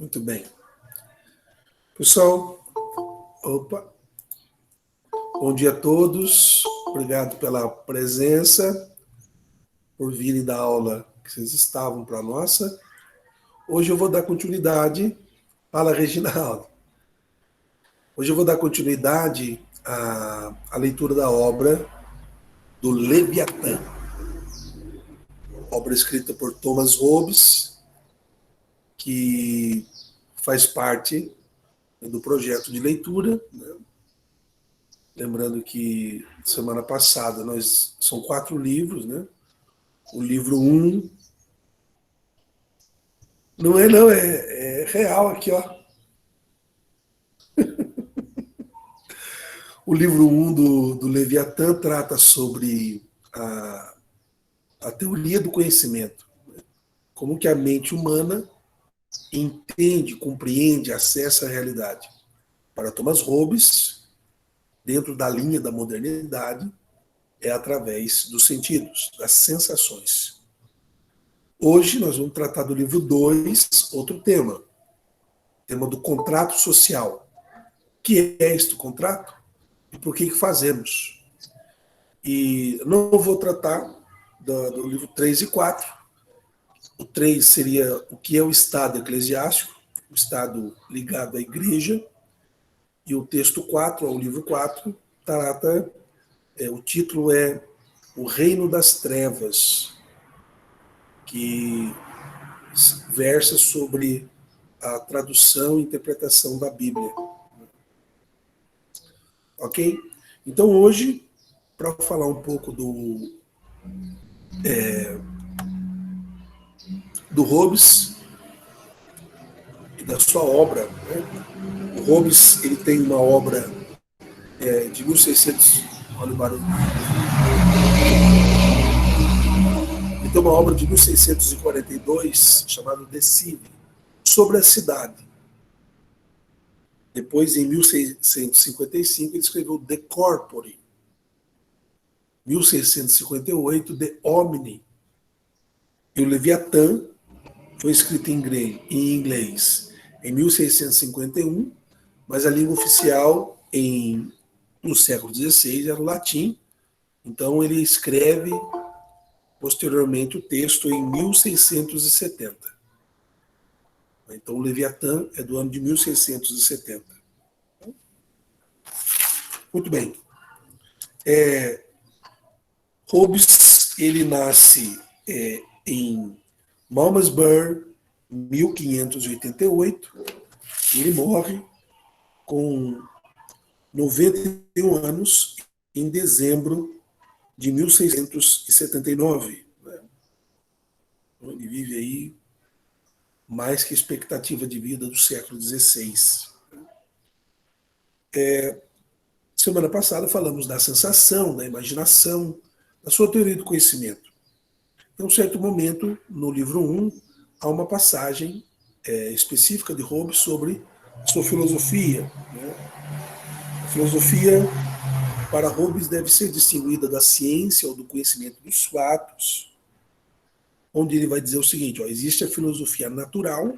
Muito bem. Pessoal, bom dia a todos. Obrigado pela presença, por virem da aula que vocês estavam para a nossa. Hoje eu vou dar continuidade. Fala, Reginaldo. Hoje eu vou dar continuidade à leitura da obra do Leviatã. Obra escrita por Thomas Hobbes, que faz parte do projeto de leitura, né? Lembrando que semana passada são 4 livros, né? O livro 1 não, é real aqui, ó. O livro 1 do Leviatã trata sobre a teoria do conhecimento, né? Como que a mente humana entende, compreende, acessa a realidade. Para Thomas Hobbes, dentro da linha da modernidade, é através dos sentidos, das sensações. Hoje nós vamos tratar do livro 2, outro tema do contrato social. O que é este contrato e por que fazemos? E não vou tratar do livro 3 e 4. O 3 seria o que é o Estado eclesiástico, o Estado ligado à igreja, e o texto 4, o livro 4, trata, o título é O Reino das Trevas, que versa sobre a tradução e interpretação da Bíblia. Ok? Então hoje, para falar um pouco do Hobbes e da sua obra, né? O Hobbes ele tem uma obra de 1600, olha o barulho. Ele tem uma obra de 1642 chamada De Cive, sobre a cidade. Depois, em 1655, ele escreveu De Corpore. 1658, De Omni. E o Leviatã foi escrito em inglês em 1651, mas a língua oficial no século XVI era o latim. Então ele escreve posteriormente o texto em 1670. Então o Leviatã é do ano de 1670. Muito bem. Hobbes ele nasce em Malmesbury, 1588, e ele morre com 91 anos em dezembro de 1679. Né? Ele vive aí mais que a expectativa de vida do século XVI. Semana passada falamos da sensação, da imaginação, da sua teoria do conhecimento. Em um certo momento, no livro 1, há uma passagem específica de Hobbes sobre a sua filosofia. Né? A filosofia, para Hobbes, deve ser distinguida da ciência ou do conhecimento dos fatos, onde ele vai dizer o seguinte: existe a filosofia natural,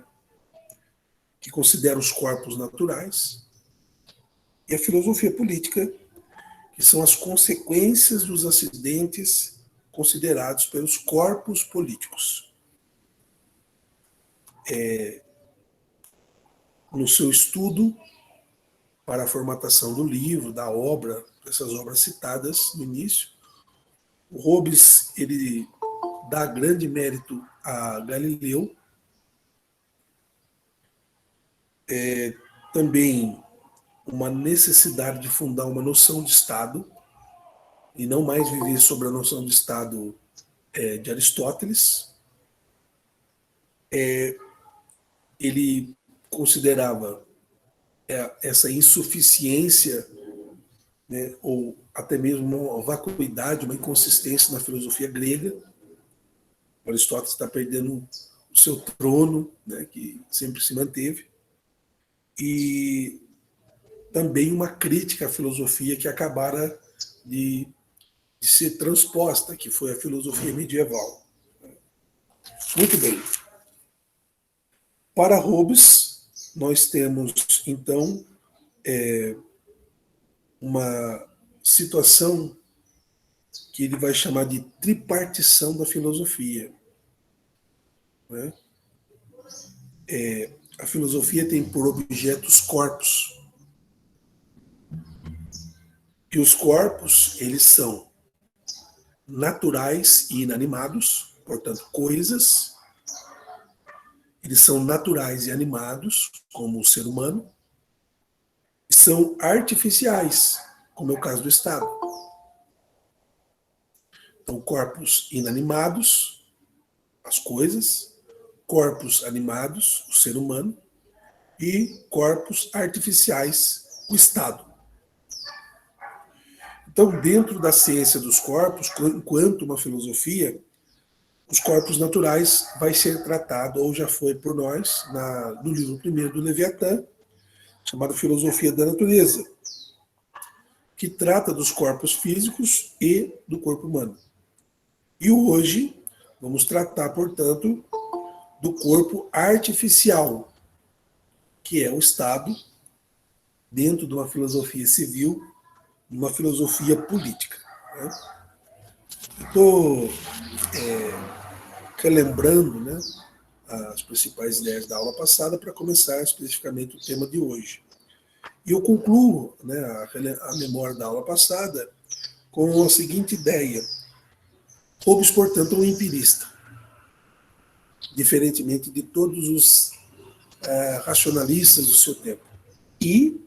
que considera os corpos naturais, e a filosofia política, que são as consequências dos acidentes considerados pelos corpos políticos. No seu estudo para a formatação do livro, da obra, dessas obras citadas no início, o Hobbes ele dá grande mérito a Galileu, também uma necessidade de fundar uma noção de Estado, e não mais viver sobre a noção de Estado de Aristóteles. Ele considerava essa insuficiência, né, ou até mesmo uma vacuidade, uma inconsistência na filosofia grega. Aristóteles está perdendo o seu trono, né, que sempre se manteve, e também uma crítica à filosofia que acabara de ser transposta, que foi a filosofia medieval. Muito bem. Para Hobbes, nós temos, então, uma situação que ele vai chamar de tripartição da filosofia, né? A filosofia tem por objeto os corpos. E os corpos, eles são naturais e inanimados, portanto, coisas. Eles são naturais e animados, como o ser humano, e são artificiais, como é o caso do Estado. Então, corpos inanimados, as coisas, corpos animados, o ser humano, e corpos artificiais, o Estado. Então, dentro da ciência dos corpos, enquanto uma filosofia, os corpos naturais vai ser tratado, ou já foi por nós, no livro primeiro do Leviatã, chamado Filosofia da Natureza, que trata dos corpos físicos e do corpo humano. E hoje vamos tratar, portanto, do corpo artificial, que é o Estado, dentro de uma filosofia civil, uma filosofia política. Né? Estou relembrando, né, as principais ideias da aula passada para começar especificamente o tema de hoje. E eu concluo, né, a memória da aula passada com a seguinte ideia. Hobbes, portanto, é um empirista, diferentemente de todos os racionalistas do seu tempo. E,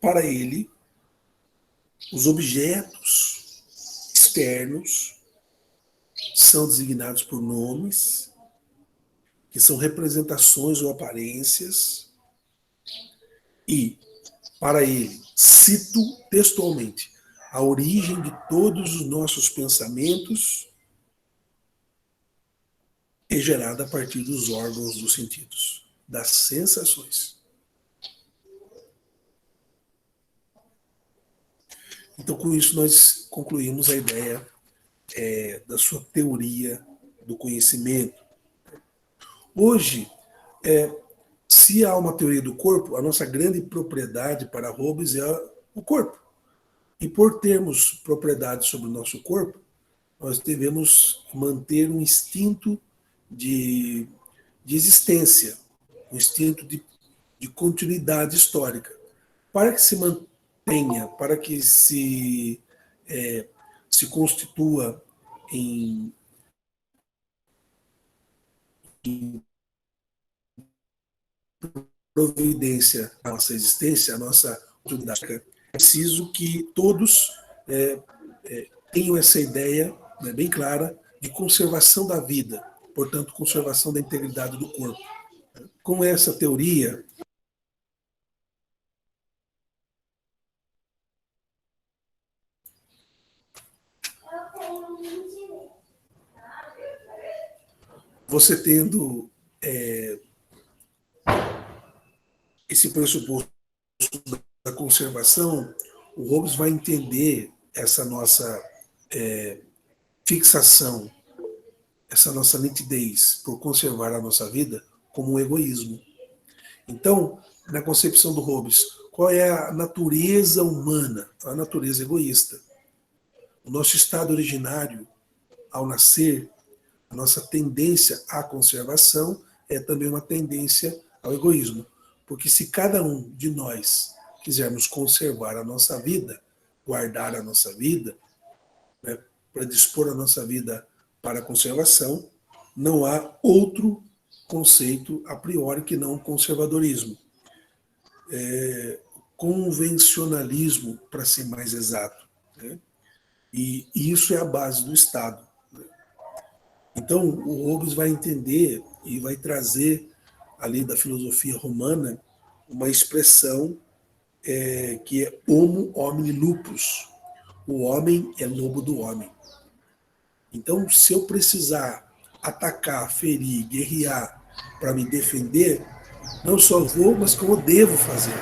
para ele, os objetos externos são designados por nomes, que são representações ou aparências, e, para ele, cito textualmente, a origem de todos os nossos pensamentos é gerada a partir dos órgãos dos sentidos, das sensações. Então, com isso, nós concluímos a ideia da sua teoria do conhecimento. Hoje, se há uma teoria do corpo, a nossa grande propriedade para Hobbes é o corpo. E por termos propriedade sobre o nosso corpo, nós devemos manter um instinto de existência, um instinto de continuidade histórica. Para que se mantenha, para que se constitua em providência a nossa existência, a nossa oportunidade. É preciso que todos tenham essa ideia, né, bem clara de conservação da vida, portanto, conservação da integridade do corpo. Com essa teoria, você tendo esse pressuposto da conservação, o Hobbes vai entender essa nossa fixação, essa nossa nitidez por conservar a nossa vida como um egoísmo. Então, na concepção do Hobbes, qual é a natureza humana? A natureza egoísta. O nosso estado originário, ao nascer, a nossa tendência à conservação é também uma tendência ao egoísmo. Porque se cada um de nós quisermos conservar a nossa vida, guardar a nossa vida, né, predispor a nossa vida para a conservação, não há outro conceito a priori que não o conservadorismo. Convencionalismo, para ser mais exato. Né? E isso é a base do Estado. Né? Então, o Hobbes vai entender e vai trazer, ali da filosofia romana, uma expressão que é homo homini lupus. O homem é lobo do homem. Então, se eu precisar atacar, ferir, guerrear para me defender, não só vou, mas como devo fazer.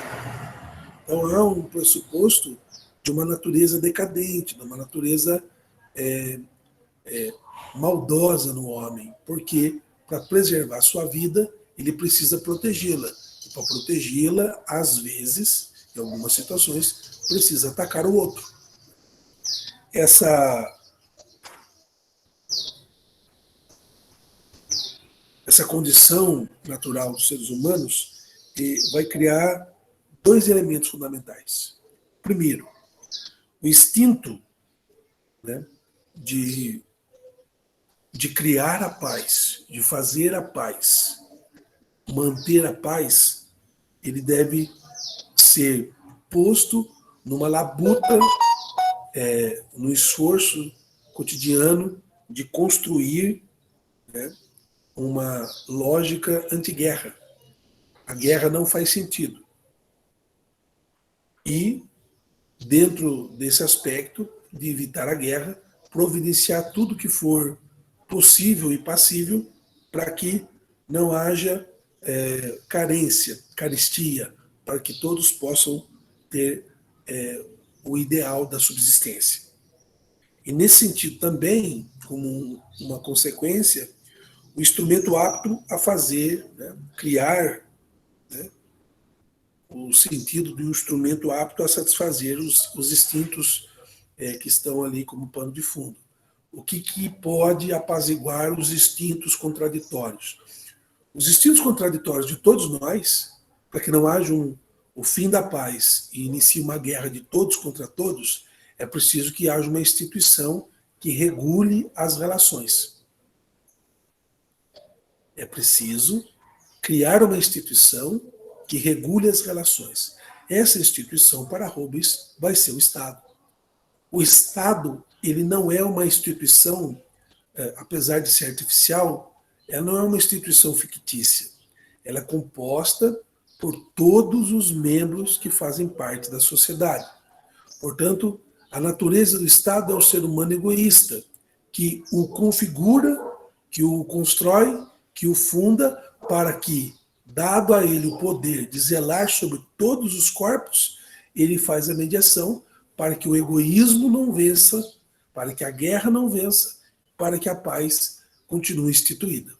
Então, há um pressuposto de uma natureza decadente, de uma natureza maldosa no homem, porque para preservar sua vida, ele precisa protegê-la. E para protegê-la, às vezes, em algumas situações, precisa atacar o outro. Essa condição natural dos seres humanos vai criar dois elementos fundamentais. Primeiro, o instinto, né, de criar a paz, de fazer a paz, manter a paz, ele deve ser posto numa labuta, no esforço cotidiano de construir, né, uma lógica anti-guerra. A guerra não faz sentido. E, dentro desse aspecto de evitar a guerra, providenciar tudo que for possível e passível para que não haja carência, carestia, para que todos possam ter o ideal da subsistência. E nesse sentido também, como uma consequência, o instrumento apto a fazer, né, criar, né, o sentido de um instrumento apto a satisfazer os instintos que estão ali como pano de fundo. O que pode apaziguar os instintos contraditórios? Os instintos contraditórios de todos nós, para que não haja o fim da paz e inicie uma guerra de todos contra todos, é preciso que haja uma instituição que regule as relações. É preciso criar uma instituição que regule as relações. Essa instituição, para Hobbes, vai ser o Estado. O Estado, ele não é uma instituição, apesar de ser artificial, ela não é uma instituição fictícia. Ela é composta por todos os membros que fazem parte da sociedade. Portanto, a natureza do Estado é o ser humano egoísta, que o configura, que o constrói, que o funda, para que, dado a ele o poder de zelar sobre todos os corpos, ele faz a mediação para que o egoísmo não vença, para que a guerra não vença, para que a paz continue instituída.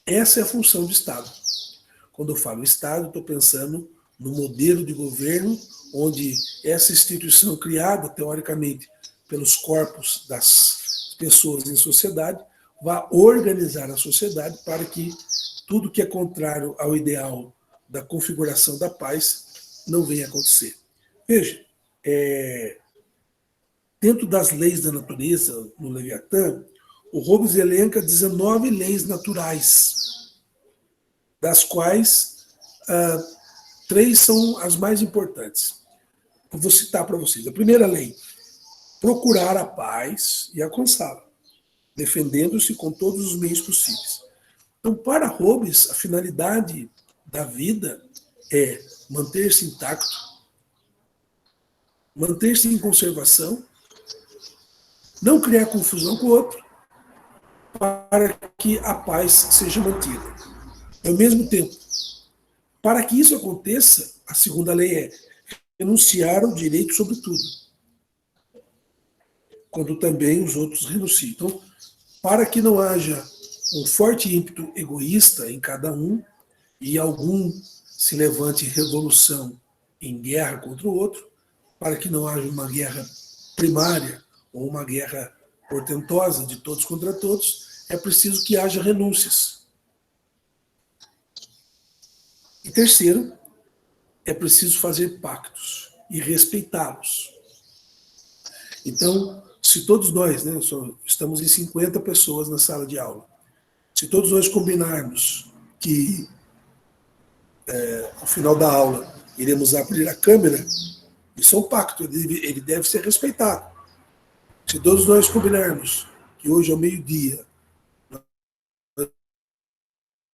Essa é a função do Estado. Quando eu falo Estado, estou pensando no modelo de governo onde essa instituição criada, teoricamente, pelos corpos das pessoas em sociedade, vai organizar a sociedade para que tudo que é contrário ao ideal da configuração da paz não venha a acontecer. Veja, dentro das leis da natureza, no Leviatã, o Hobbes elenca 19 leis naturais, das quais 3 são as mais importantes. Eu vou citar para vocês. A primeira lei, procurar a paz e alcançá-la, defendendo-se com todos os meios possíveis. Então, para Hobbes, a finalidade da vida é manter-se intacto, manter-se em conservação, não criar confusão com o outro, para que a paz seja mantida. Ao mesmo tempo, para que isso aconteça, a segunda lei é renunciar ao direito sobre tudo, quando também os outros renunciam. Então, para que não haja um forte ímpeto egoísta em cada um e algum se levante revolução em guerra contra o outro, para que não haja uma guerra primária ou uma guerra portentosa de todos contra todos, é preciso que haja renúncias. E terceiro, é preciso fazer pactos e respeitá-los. Então, se todos nós, né, estamos em 50 pessoas na sala de aula, se todos nós combinarmos que ao final da aula iremos abrir a câmera, isso é um pacto, ele deve ser respeitado. Se todos nós combinarmos que hoje ao meio-dia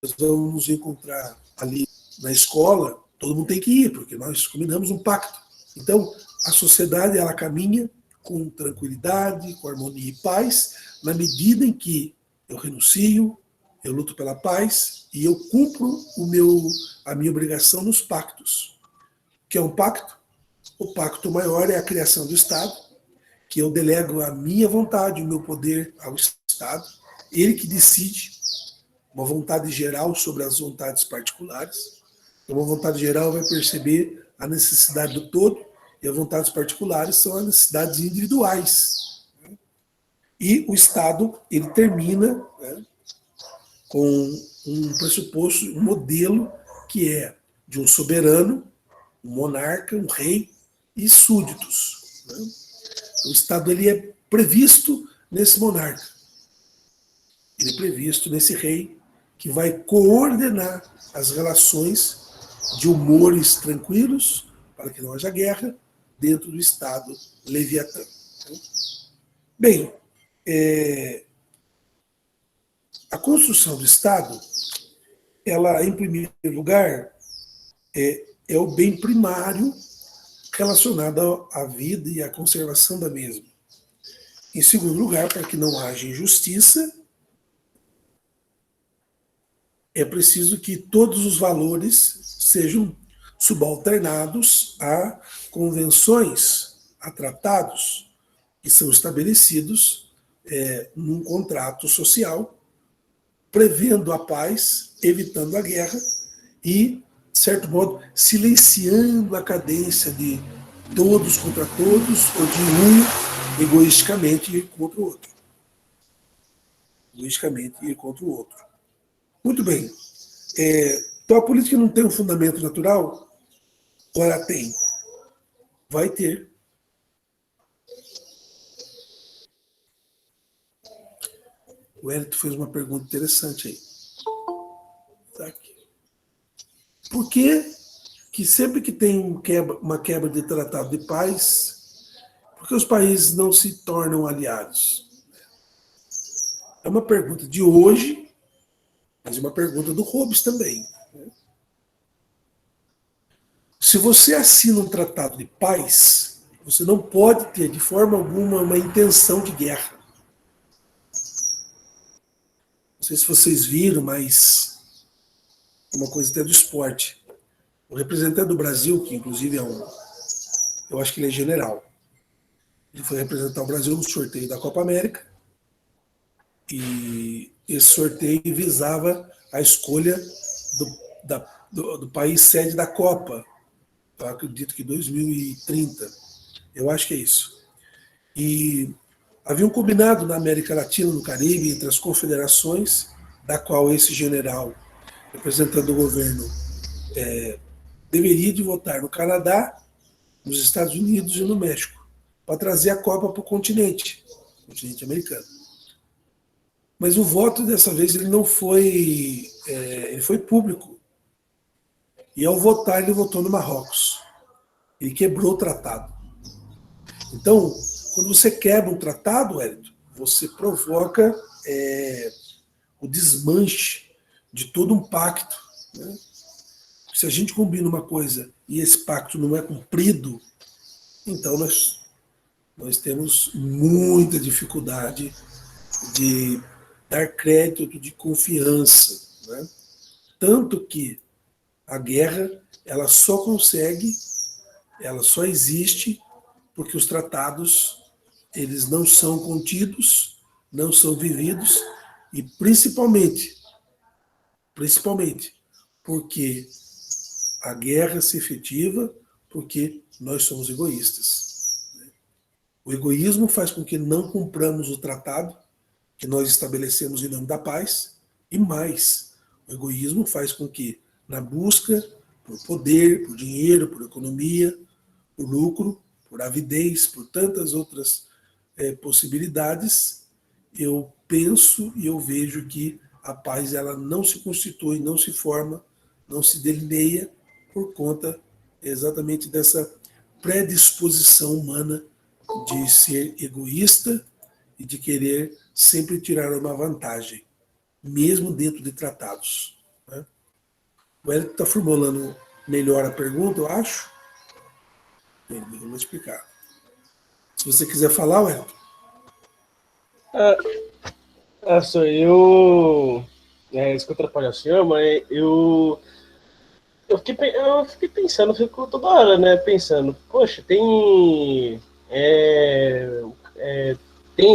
nós vamos nos encontrar ali na escola, todo mundo tem que ir, porque nós combinamos um pacto. Então, a sociedade ela caminha com tranquilidade, com harmonia e paz, na medida em que eu renuncio, eu luto pela paz e eu cumpro a minha obrigação nos pactos. O que é um pacto? O pacto maior é a criação do Estado, que eu delego a minha vontade, o meu poder ao Estado, ele que decide uma vontade geral sobre as vontades particulares. Uma vontade geral vai perceber a necessidade do todo, e as vontades particulares são as necessidades individuais. E o Estado, ele termina, né, com um pressuposto, um modelo que é de um soberano, um monarca, um rei e súditos. Né? O Estado, ele é previsto nesse monarca. Ele é previsto nesse rei que vai coordenar as relações de humores tranquilos para que não haja guerra dentro do Estado Leviatã. Bem, a construção do Estado, ela, em primeiro lugar, é o bem primário relacionado à vida e à conservação da mesma. Em segundo lugar, para que não haja injustiça, é preciso que todos os valores sejam subalternados a convenções, a tratados que são estabelecidos num contrato social, prevendo a paz, evitando a guerra e, de certo modo, silenciando a cadência de todos contra todos ou de um egoisticamente ir contra o outro. Egoisticamente ir contra o outro. Muito bem. Então a política não tem um fundamento natural? Ou ela tem? Vai ter. O Hélito fez uma pergunta interessante aí. Tá aqui. Por que sempre que tem uma quebra de tratado de paz, por que os países não se tornam aliados? É uma pergunta de hoje, mas é uma pergunta do Hobbes também. Se você assina um tratado de paz, você não pode ter de forma alguma uma intenção de guerra. Não sei se vocês viram, mas uma coisa até do esporte. O representante do Brasil, que inclusive eu acho que ele é general, ele foi representar o Brasil no sorteio da Copa América, e esse sorteio visava a escolha do país sede da Copa. Eu acredito que 2030, eu acho que é isso. E havia um combinado na América Latina, no Caribe, entre as confederações, da qual esse general, representando o governo, deveria de votar no Canadá, nos Estados Unidos e no México, para trazer a Copa para o continente americano. Mas o voto dessa vez ele não foi, ele foi público. E ao votar, ele votou no Marrocos. Ele quebrou o tratado. Então, quando você quebra um tratado, Hélito, você provoca o desmanche de todo um pacto. Né? Se a gente combina uma coisa e esse pacto não é cumprido, então nós temos muita dificuldade de dar crédito, de confiança. Né? Tanto que a guerra ela só existe porque os tratados eles não são contidos, não são vividos e principalmente porque a guerra se efetiva porque nós somos egoístas. O egoísmo faz com que não cumpramos o tratado que nós estabelecemos em nome da paz e mais, o egoísmo faz com que na busca por poder, por dinheiro, por economia, por lucro, por avidez, por tantas outras possibilidades, eu penso e eu vejo que a paz ela não se constitui, não se forma, não se delineia por conta exatamente dessa predisposição humana de ser egoísta e de querer sempre tirar uma vantagem, mesmo dentro de tratados. Né? O Hélio está formulando melhor a pergunta, eu acho. Vou explicar. Se você quiser falar, Hélio. Sou eu. Isso que eu atrapalho a senhora, mas eu fiquei pensando, fico toda hora, né, pensando, poxa, tem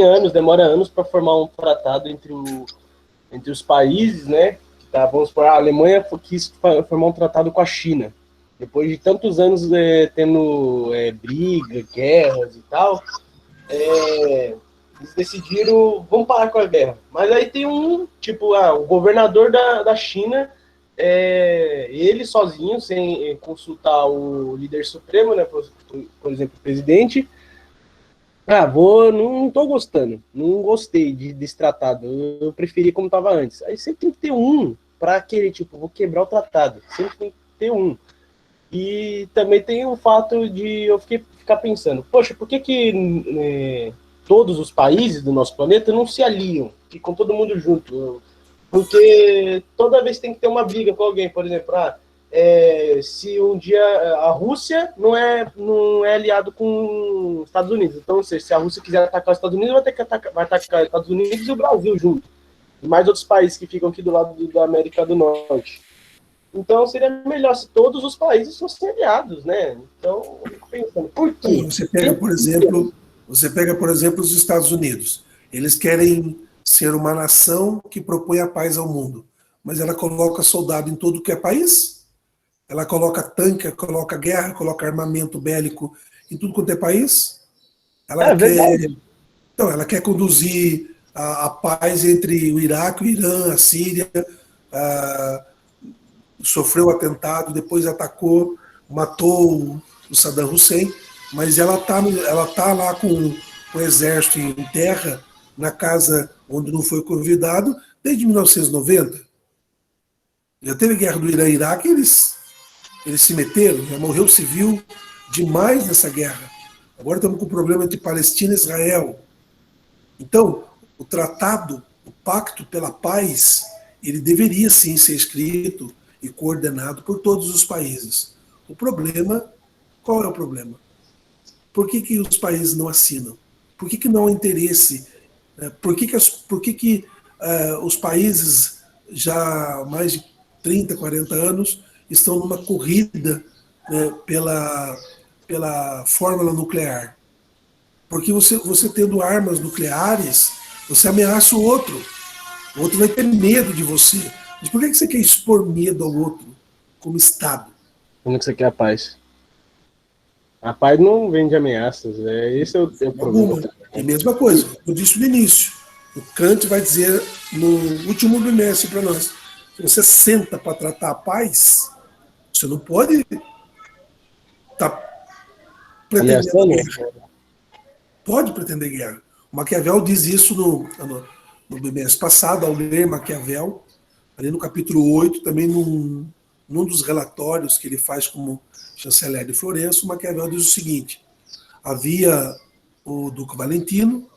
anos, demora anos para formar um tratado entre entre os países, né? Tá, vamos supor, a Alemanha quis formar um tratado com a China. Depois de tantos anos tendo briga, guerras e tal, eles decidiram, vamos parar com a guerra. Mas aí tem tipo, o governador da China, ele sozinho, sem consultar o líder supremo, né, por exemplo, o presidente, não tô gostando, não gostei desse tratado, eu preferi como estava antes. Aí sempre tem que ter um para querer, tipo, vou quebrar o tratado, sempre tem que ter um. E também tem o fato de eu ficar pensando, poxa, por que todos os países do nosso planeta não se aliam, ficam todo mundo junto? Porque toda vez tem que ter uma briga com alguém, por exemplo, se um dia a Rússia não é aliado com os Estados Unidos, então se a Rússia quiser atacar os Estados Unidos, vai atacar os Estados Unidos e o Brasil junto, e mais outros países que ficam aqui do lado da América do Norte. Então seria melhor se todos os países fossem aliados, né? Então eu fico pensando, por quê? Você pega, por exemplo, os Estados Unidos. Eles querem ser uma nação que propõe a paz ao mundo, mas ela coloca soldado em todo que é país. Ela coloca tanque, coloca guerra, coloca armamento bélico em tudo quanto é país. Ela quer, então, ela quer conduzir a paz entre o Iraque, o Irã, a Síria. Sofreu atentado, depois atacou, matou o Saddam Hussein, mas ela tá lá com o exército em terra, na casa onde não foi convidado, desde 1990. Já teve guerra do Irã e Iraque, eles se meteram, já morreu civil demais nessa guerra. Agora estamos com o problema entre Palestina e Israel. Então, o tratado, o pacto pela paz, ele deveria sim ser escrito e coordenado por todos os países. O problema, qual é o problema? Por que os países não assinam? Por que não há interesse? Por que os países já há mais de 30, 40 anos estão numa corrida, né, pela fórmula nuclear? Porque você tendo armas nucleares, você ameaça o outro vai ter medo de você. Mas por que você quer expor medo ao outro como Estado? Como que você quer a paz? A paz não vem de ameaças, esse é o problema. E mesma coisa, eu disse no início, o Kant vai dizer no último bimestre para nós, se você senta para tratar a paz, você não pode estar pretendendo guerra. Pode pretender guerra. O Maquiavel diz isso no bimestre passado, ao ler Maquiavel, ali no capítulo 8, também num dos relatórios que ele faz como chanceler de Florença, o Maquiavel diz o seguinte: havia o Duque Valentino,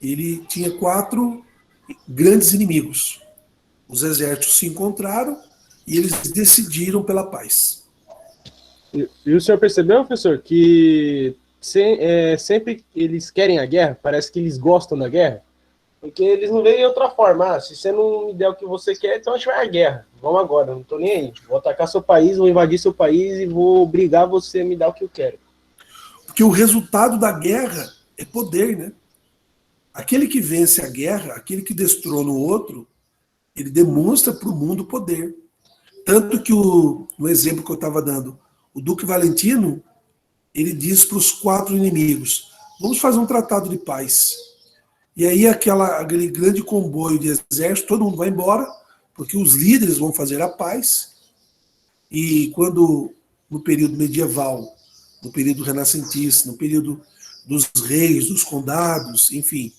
ele tinha 4 grandes inimigos. Os exércitos se encontraram e eles decidiram pela paz. E o senhor percebeu, professor, que sempre eles querem a guerra? Parece que eles gostam da guerra? Porque eles não veem de outra forma. Se você não me der o que você quer, então a gente vai à guerra. Vamos agora, não tô nem aí. Vou atacar seu país, vou invadir seu país e vou obrigar você a me dar o que eu quero. Porque o resultado da guerra é poder, né? Aquele que vence a guerra, aquele que destrona o outro, ele demonstra para o mundo poder. Tanto que no exemplo que eu estava dando, o Duque Valentino, ele diz para os 4 inimigos: vamos fazer um tratado de paz. E aí aquele grande comboio de exército, todo mundo vai embora, porque os líderes vão fazer a paz. E quando, no período medieval, no período renascentista, no período dos reis, dos condados, enfim,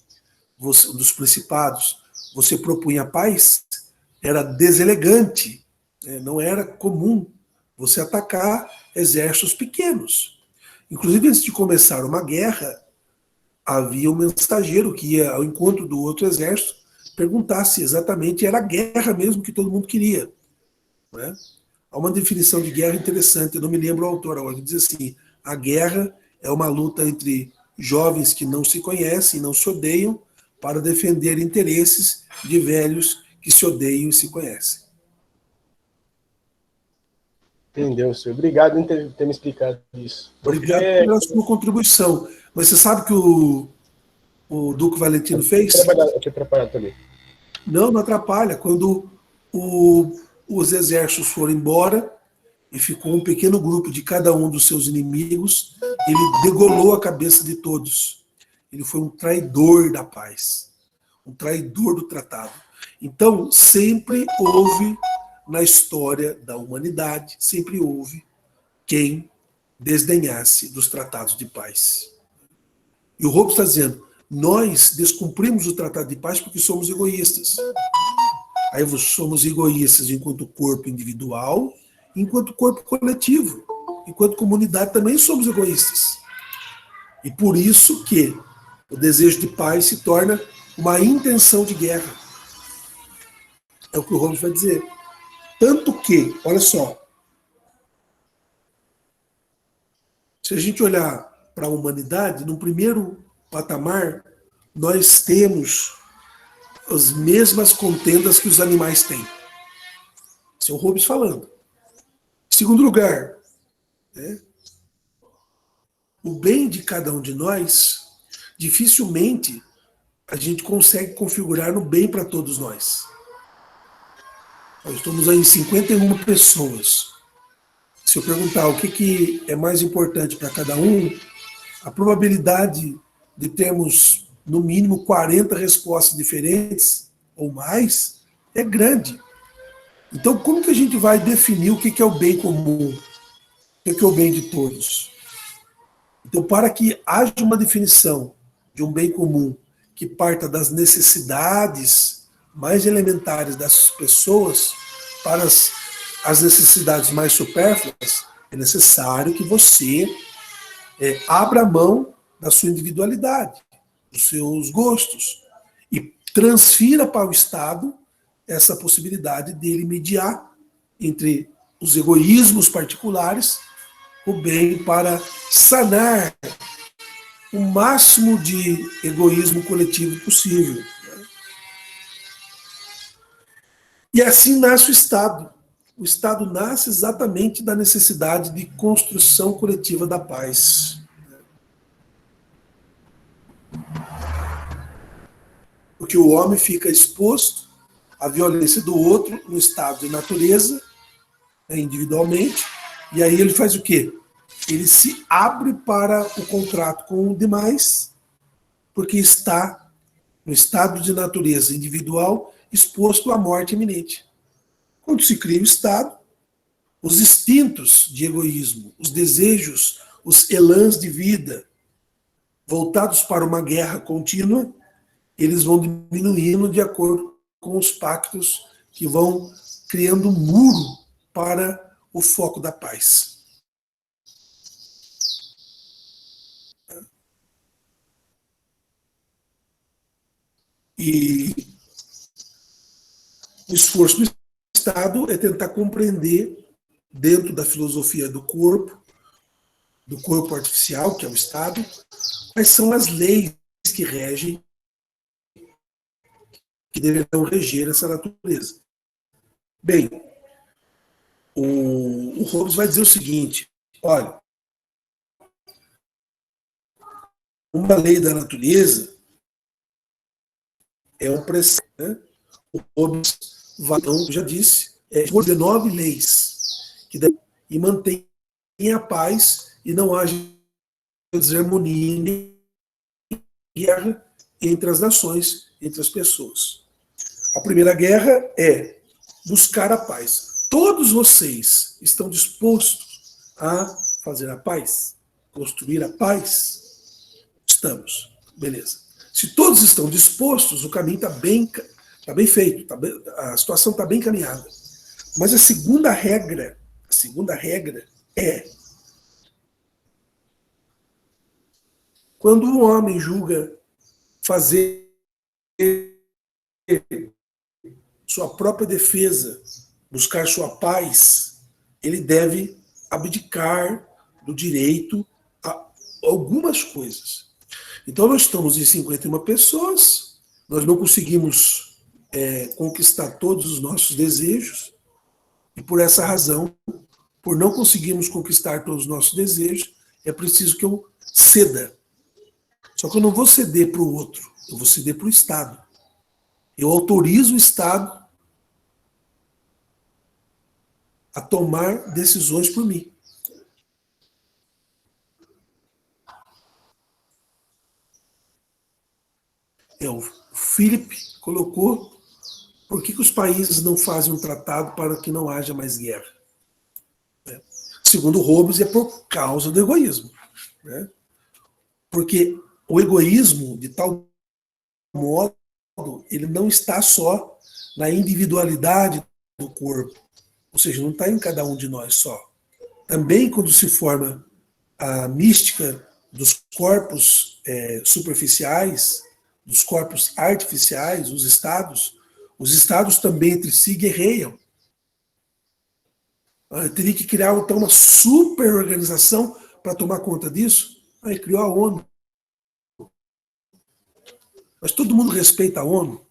dos principados, você propunha paz, era deselegante, né? Não era comum você atacar exércitos pequenos. Inclusive, antes de começar uma guerra, havia um mensageiro que ia ao encontro do outro exército perguntar se exatamente era a guerra mesmo que todo mundo queria. Né? Há uma definição de guerra interessante, eu não me lembro o autor agora, que diz assim: a guerra é uma luta entre jovens que não se conhecem e não se odeiam para defender interesses de velhos que se odeiam e se conhecem. Entendeu, senhor? Obrigado por ter me explicado isso. Obrigado pela sua contribuição. Mas você sabe que o Duque Valentino fez? Eu tinha trabalhado também. Não, não atrapalha. Quando os exércitos foram embora e ficou um pequeno grupo de cada um dos seus inimigos, ele degolou a cabeça de todos. Ele foi um traidor da paz, um traidor do tratado. Então, sempre houve na história da humanidade, sempre houve quem desdenhasse dos tratados de paz. E o Hobbes está dizendo, nós descumprimos o tratado de paz porque somos egoístas. Aí somos egoístas enquanto corpo individual, enquanto corpo coletivo. Enquanto comunidade também somos egoístas. E por isso que o desejo de paz se torna uma intenção de guerra. É o que o Hobbes vai dizer. Tanto que, olha só, se a gente olhar para a humanidade, no primeiro patamar, nós temos as mesmas contendas que os animais têm. Esse é o Hobbes falando. Em segundo lugar, né, o bem de cada um de nós, dificilmente a gente consegue configurar no bem para todos nós. Nós estamos aí em 51 pessoas. Se eu perguntar o que é mais importante para cada um, a probabilidade de termos, no mínimo, 40 respostas diferentes ou mais é grande. Então, como que a gente vai definir o que é o bem comum? O que é o bem de todos? Então, para que haja uma definição de um bem comum que parta das necessidades mais elementares das pessoas para as necessidades mais supérfluas, é necessário que você abra mão da sua individualidade, dos seus gostos, e transfira para o Estado essa possibilidade dele mediar entre os egoísmos particulares, o bem para sanar o máximo de egoísmo coletivo possível. E assim nasce o Estado. O Estado nasce exatamente da necessidade de construção coletiva da paz. Porque o homem fica exposto à violência do outro no estado de natureza, individualmente, e aí ele faz o quê? Ele se abre para o contrato com o demais, porque está no estado de natureza individual exposto à morte iminente. Quando se cria o Estado, os instintos de egoísmo, os desejos, os elãs de vida, voltados para uma guerra contínua, eles vão diminuindo de acordo com os pactos que vão criando um muro para o foco da paz. E o esforço do Estado é tentar compreender, dentro da filosofia do corpo artificial, que é o Estado, quais são as leis que regem, que deverão reger essa natureza. Bem, o Hobbes vai dizer o seguinte, olha, uma lei da natureza é um preceito, né? O Hobbes já disse, 19 leis que e mantém a paz e não haja desarmonia nem guerra entre as nações, entre as pessoas. A primeira guerra é buscar a paz. Todos vocês estão dispostos a fazer a paz? Construir a paz? Estamos. Beleza. Se todos estão dispostos, o caminho está bem feito, a situação está bem caminhada. Mas a segunda regra é quando um homem julga fazer sua própria defesa, buscar sua paz, ele deve abdicar do direito a algumas coisas. Então nós estamos em 51 pessoas, nós não conseguimos conquistar todos os nossos desejos, e por essa razão, por não conseguirmos conquistar todos os nossos desejos, é preciso que eu ceda. Só que eu não vou ceder para o outro, eu vou ceder para o Estado. Eu autorizo o Estado a tomar decisões por mim. O Philip colocou: por que os países não fazem um tratado para que não haja mais guerra? Segundo Hobbes, é por causa do egoísmo. Porque o egoísmo, de tal modo, ele não está só na individualidade do corpo, ou seja, não está em cada um de nós só. Também, quando se forma a mística dos corpos superficiais, dos corpos artificiais, os estados também entre si guerreiam. Eu teria que criar, então, uma super organização para tomar conta disso. Aí criou a ONU. Mas todo mundo respeita a ONU,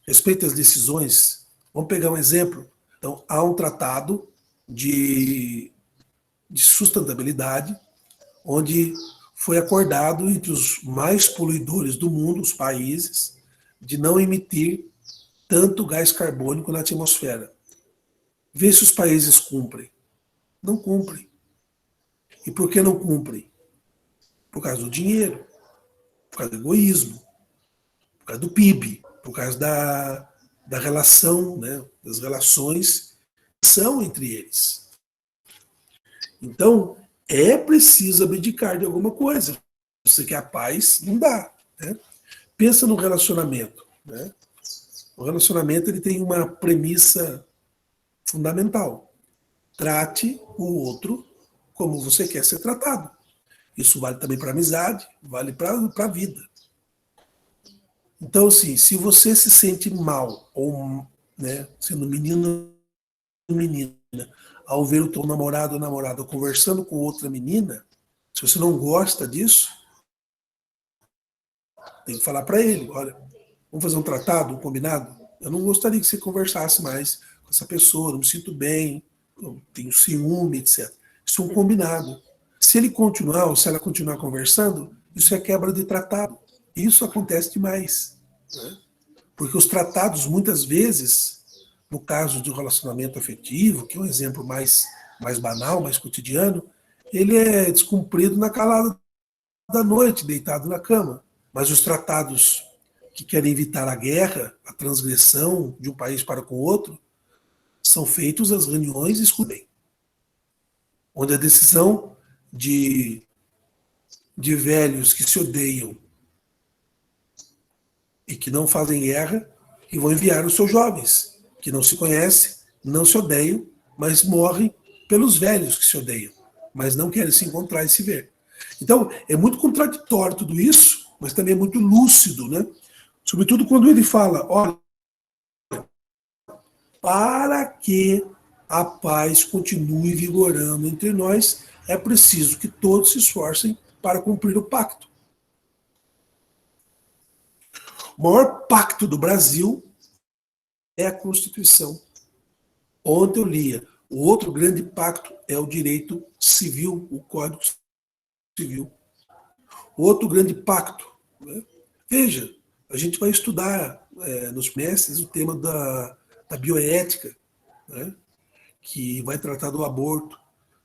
respeita as decisões. Vamos pegar um exemplo. Então, há um tratado de sustentabilidade, onde foi acordado entre os mais poluidores do mundo, os países, de não emitir tanto gás carbônico na atmosfera. Vê se os países cumprem. Não cumprem. E por que não cumprem? Por causa do dinheiro, por causa do egoísmo, por causa do PIB, por causa da relação, né, das relações que são entre eles. Então, é preciso abdicar de alguma coisa. Você quer a paz, não dá. Né? Pensa no relacionamento. Né? O relacionamento ele tem uma premissa fundamental. Trate o outro como você quer ser tratado. Isso vale também para a amizade, vale para a vida. Então, assim, se você se sente mal, ou né, sendo menino ou menina, ao ver o teu namorado ou namorada conversando com outra menina, se você não gosta disso, tem que falar para ele: olha, vamos fazer um tratado, um combinado? Eu não gostaria que você conversasse mais com essa pessoa, não me sinto bem, eu tenho ciúme, etc. Isso é um combinado. Se ele continuar, ou se ela continuar conversando, isso é quebra de tratado. Isso acontece demais. Né? Porque os tratados, muitas vezes, no caso de um relacionamento afetivo, que é um exemplo mais banal, mais cotidiano, ele é descumprido na calada da noite, deitado na cama. Mas os tratados que querem evitar a guerra, a transgressão de um país para com o outro, são feitos as reuniões escutem, onde a decisão de velhos que se odeiam e que não fazem guerra e vão enviar os seus jovens, que não se conhecem, não se odeiam, mas morrem pelos velhos que se odeiam, mas não querem se encontrar e se ver. Então, é muito contraditório tudo isso, mas também é muito lúcido, né? Sobretudo quando ele fala: olha, para que a paz continue vigorando entre nós, é preciso que todos se esforcem para cumprir o pacto. O maior pacto do Brasil é a Constituição. Ontem eu lia: o outro grande pacto é o direito civil, o Código Civil. O outro grande pacto. Né? Veja, a gente vai estudar nos mestres o tema da bioética, né? Que vai tratar do aborto.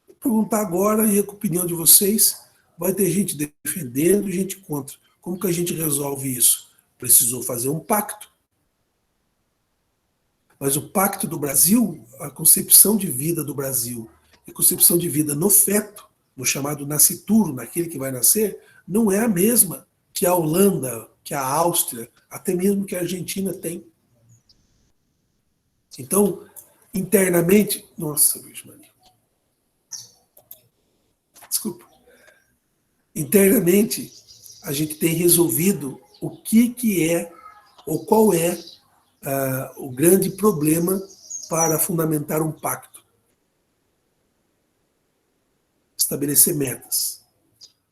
Vou perguntar agora, e com a opinião de vocês, vai ter gente defendendo e gente contra. Como que a gente resolve isso? Precisou fazer um pacto. Mas o pacto do Brasil, a concepção de vida do Brasil, a concepção de vida no feto, no chamado nascituro, naquele que vai nascer, não é a mesma que a Holanda, que a Áustria, até mesmo que a Argentina tem. Então, internamente... Nossa, Luiz Maria. Desculpa. Internamente, a gente tem resolvido o que é, ou qual é o grande problema para fundamentar um pacto. Estabelecer metas.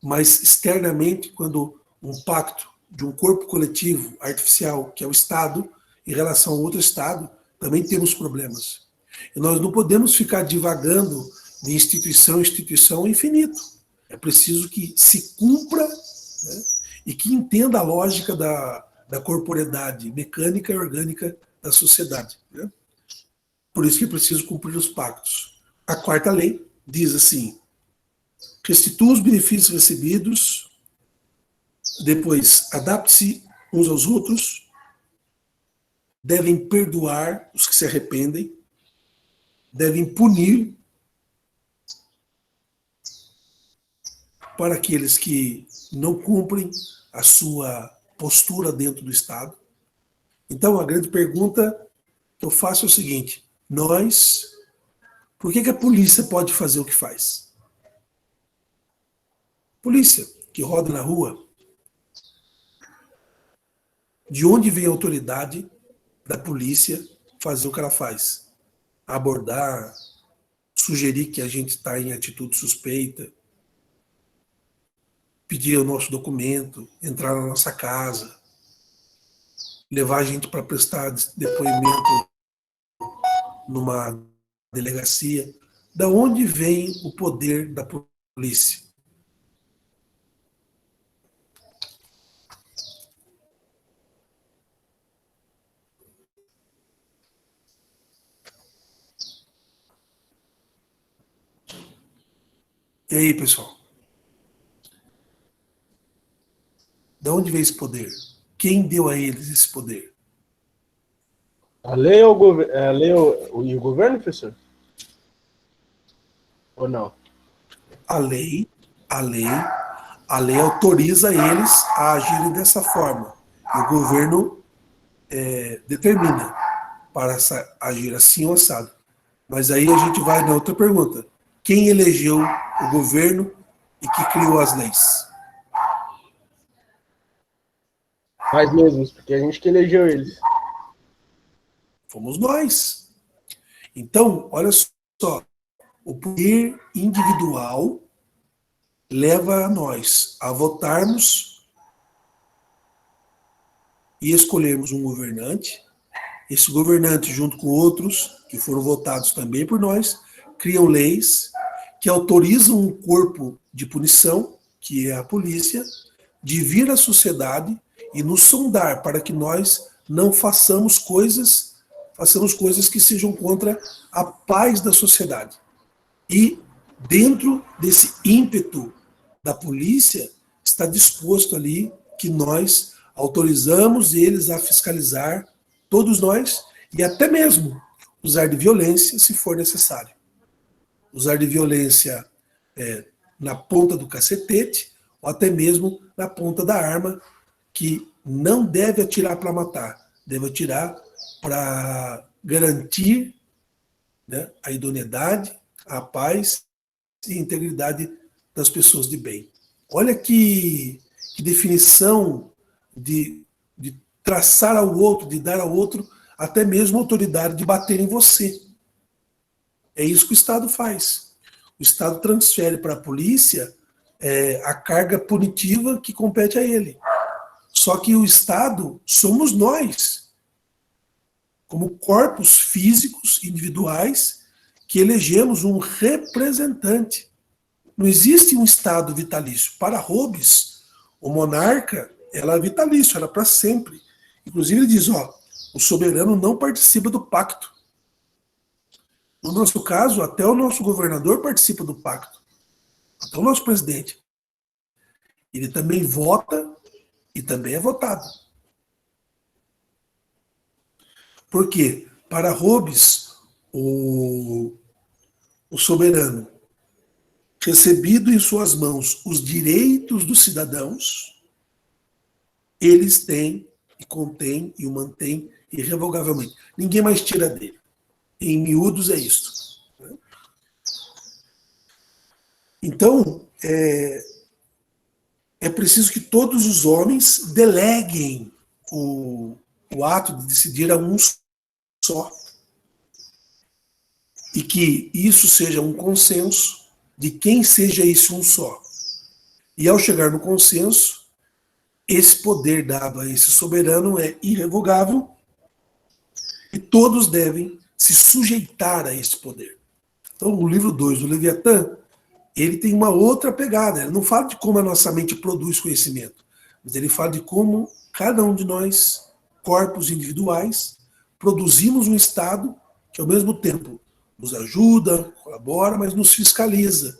Mas externamente, quando um pacto de um corpo coletivo artificial, que é o Estado, em relação a outro Estado, também temos problemas. E nós não podemos ficar divagando de instituição em instituição infinito. É preciso que se cumpra, né, e que entenda a lógica da da corporeidade mecânica e orgânica da sociedade. Né? Por isso que é preciso cumprir os pactos. A quarta lei diz assim: restitua os benefícios recebidos, depois adapte-se uns aos outros, devem perdoar os que se arrependem, devem punir para aqueles que não cumprem a sua postura dentro do Estado. Então, a grande pergunta que eu faço é o seguinte: por que a polícia pode fazer o que faz? Polícia que roda na rua, de onde vem a autoridade da polícia fazer o que ela faz? Abordar, sugerir que a gente está em atitude suspeita, pedir o nosso documento, entrar na nossa casa, levar a gente para prestar depoimento numa delegacia. Da onde vem o poder da polícia? E aí, pessoal? Da onde vem esse poder? Quem deu a eles esse poder? A lei, e o governo, professor? Ou não? A lei, a lei, a lei autoriza eles a agirem dessa forma. E o governo determina para agir assim ou assado. Mas aí a gente vai na outra pergunta: quem elegeu o governo e que criou as leis? Nós mesmos, porque a gente que elegeu eles. Fomos nós. Então, olha só, o poder individual leva a nós a votarmos e escolhermos um governante. Esse governante, junto com outros que foram votados também por nós, criam leis que autorizam um corpo de punição, que é a polícia, de vir à sociedade e nos sondar para que nós não façamos coisas que sejam contra a paz da sociedade. E dentro desse ímpeto da polícia está disposto ali que nós autorizamos eles a fiscalizar, todos nós, e até mesmo usar de violência se for necessário. Usar de violência na ponta do cacetete ou até mesmo na ponta da arma, que não deve atirar para matar, deve atirar para garantir, né, a idoneidade, a paz e a integridade das pessoas de bem. Olha que definição de traçar ao outro, de dar ao outro até mesmo a autoridade de bater em você. É isso que o Estado faz. O Estado transfere para a polícia a carga punitiva que compete a ele. Só que o Estado somos nós, como corpos físicos individuais que elegemos um representante. Não existe um Estado vitalício. Para Hobbes, o monarca era vitalício, era para sempre. Inclusive ele diz, o soberano não participa do pacto. No nosso caso, até o nosso governador participa do pacto. Até o nosso presidente. Ele também vota e também é votado. Por quê? Para Hobbes, o soberano, recebido em suas mãos os direitos dos cidadãos, eles têm e contêm e o mantêm irrevogavelmente. Ninguém mais tira dele. Em miúdos é isto. Então, é preciso que todos os homens deleguem o ato de decidir a um só. E que isso seja um consenso de quem seja esse um só. E ao chegar no consenso, esse poder dado a esse soberano é irrevogável e todos devem se sujeitar a esse poder. Então, o livro 2 do Leviatã, ele tem uma outra pegada. Ele não fala de como a nossa mente produz conhecimento, mas ele fala de como cada um de nós, corpos individuais, produzimos um Estado que, ao mesmo tempo, nos ajuda, colabora, mas nos fiscaliza.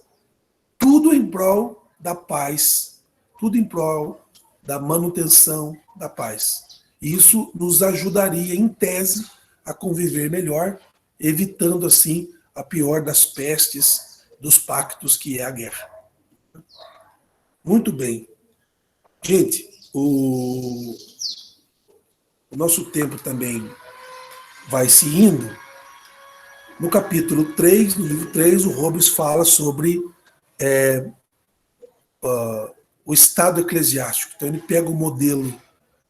Tudo em prol da paz, tudo em prol da manutenção da paz. Isso nos ajudaria, em tese, a conviver melhor, evitando, assim, a pior das pestes, dos pactos, que é a guerra. Muito bem. Gente, o nosso tempo também vai se indo. No capítulo 3, no livro 3, o Hobbes fala sobre o Estado eclesiástico. Então ele pega o modelo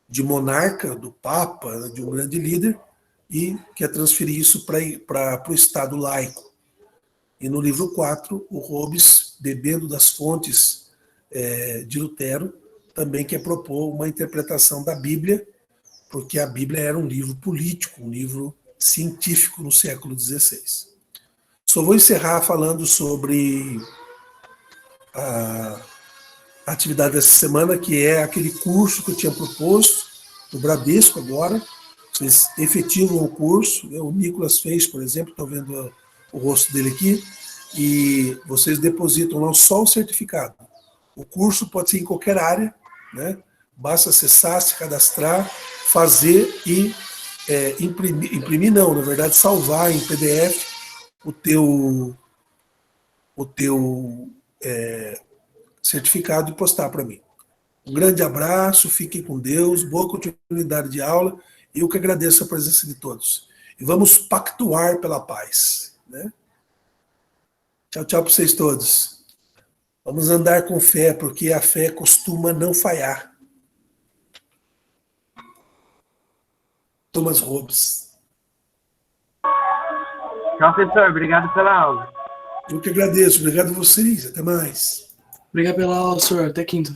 de monarca, do Papa, de um grande líder, e quer transferir isso para o Estado laico. E no livro 4, o Hobbes, bebendo das fontes de Lutero, também quer propor uma interpretação da Bíblia, porque a Bíblia era um livro político, um livro científico no século XVI. Só vou encerrar falando sobre a atividade dessa semana, que é aquele curso que eu tinha proposto no Bradesco agora. Vocês efetivam o curso, o Nicolas fez, por exemplo, estou vendo o rosto dele aqui, e vocês depositam não só o certificado. O curso pode ser em qualquer área, né? Basta acessar, se cadastrar, fazer e imprimir não, na verdade, salvar em PDF o teu certificado e postar para mim. Um grande abraço, fiquem com Deus, boa continuidade de aula, e eu que agradeço a presença de todos. E vamos pactuar pela paz, né? Tchau, tchau para vocês todos. Vamos andar com fé, porque a fé costuma não falhar. Thomas Hobbes. Tchau, professor. Obrigado pela aula. Eu que agradeço. Obrigado a vocês. Até mais. Obrigado pela aula, senhor. Até quinta.